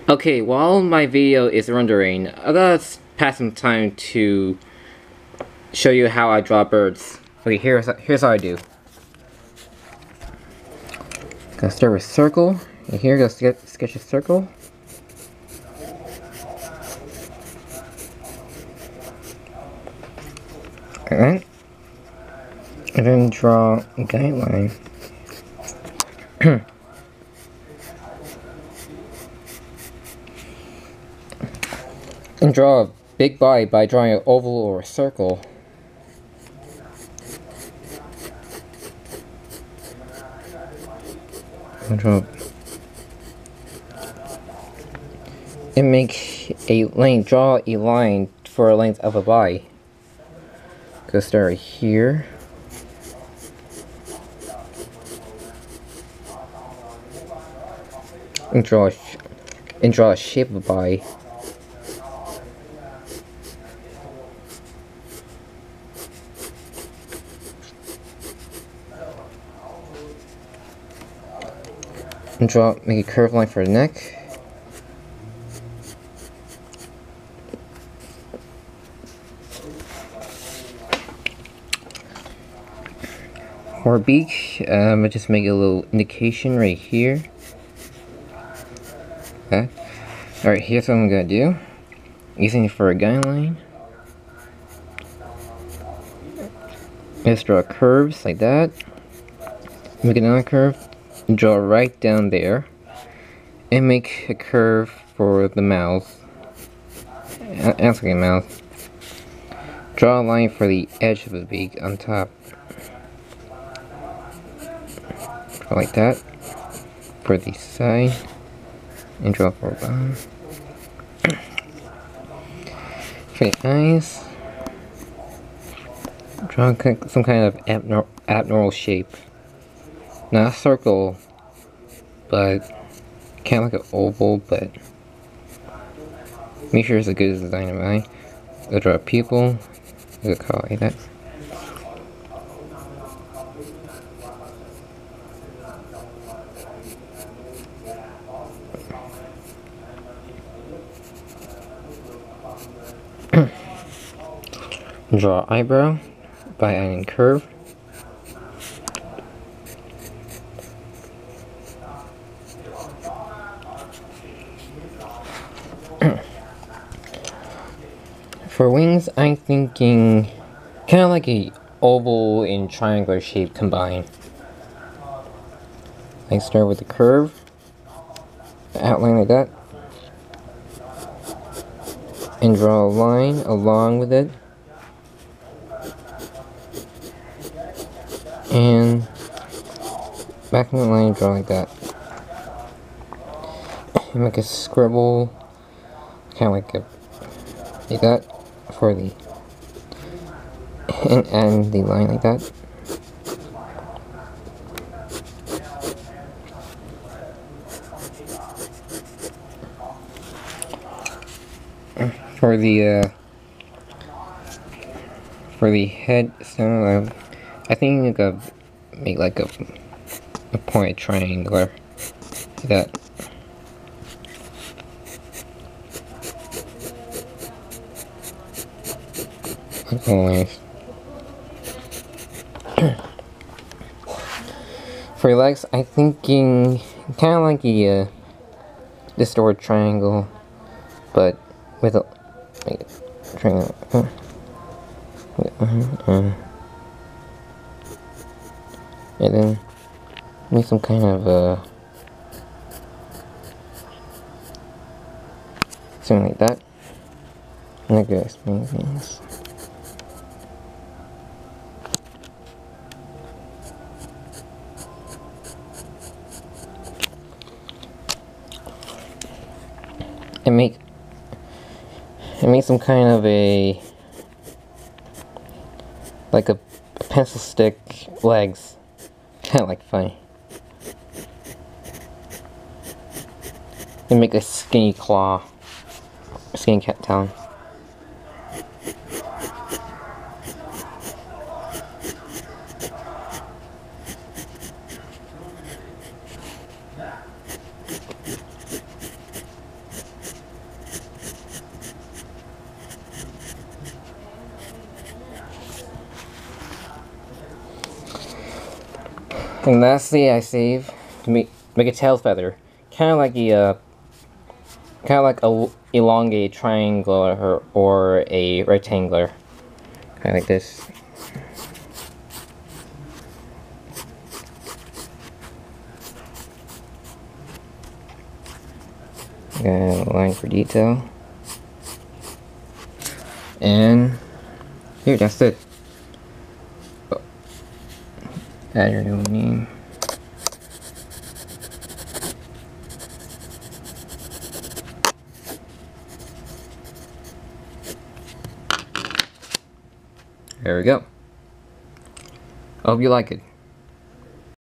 Okay, while my video is rendering, I gotta pass some time to show you how I draw birds. Okay, here's how I do. Gonna start with circle. And here, gonna sketch a circle. And then draw a guideline. And draw a big body by drawing an oval or a circle. And make a length. Draw a line for a length of a body. Go start right here. And draw a shape of a body. And make a curved line for the neck. For beak, I just make a little indication right here. Okay. Alright, here's what I'm gonna do. Using it for a guideline. Let's draw curves like that. Make another curve. Draw right down there. And make a curve for the mouth. Answering mouth. Draw a line for the edge of the beak on top. Draw like that. For the side. And draw for the bottom. For the eyes. Draw some kind of abnormal shape. Not a circle, but kind of like an oval, but make sure it's a good design of mine. I'll draw a pupil. I'll call it like that. Draw eyebrow by adding curve. For wings, I'm thinking kind of like a oval and triangular shape combined. I start with the curve, outline like that, and draw a line along with it, and back in the line, draw like that, and make a scribble, kind of like that. For the and the line like that. For the head, so I think I could make like a point triangular like that. Always. For legs, I'm thinking kind of like a distorted triangle, but with a triangle. And then make some kind of something like that. I'm not gonna explain things. And make some kind of like a pencil stick legs, kind of like funny. And make a skinny claw, skinny cat talon. And lastly, I save to make a tail feather, kind of like a elongated triangle or a rectangular, kind of like this. Got a line for detail, and here, that's it. Oh. Add your new name. There we go. I hope you like it.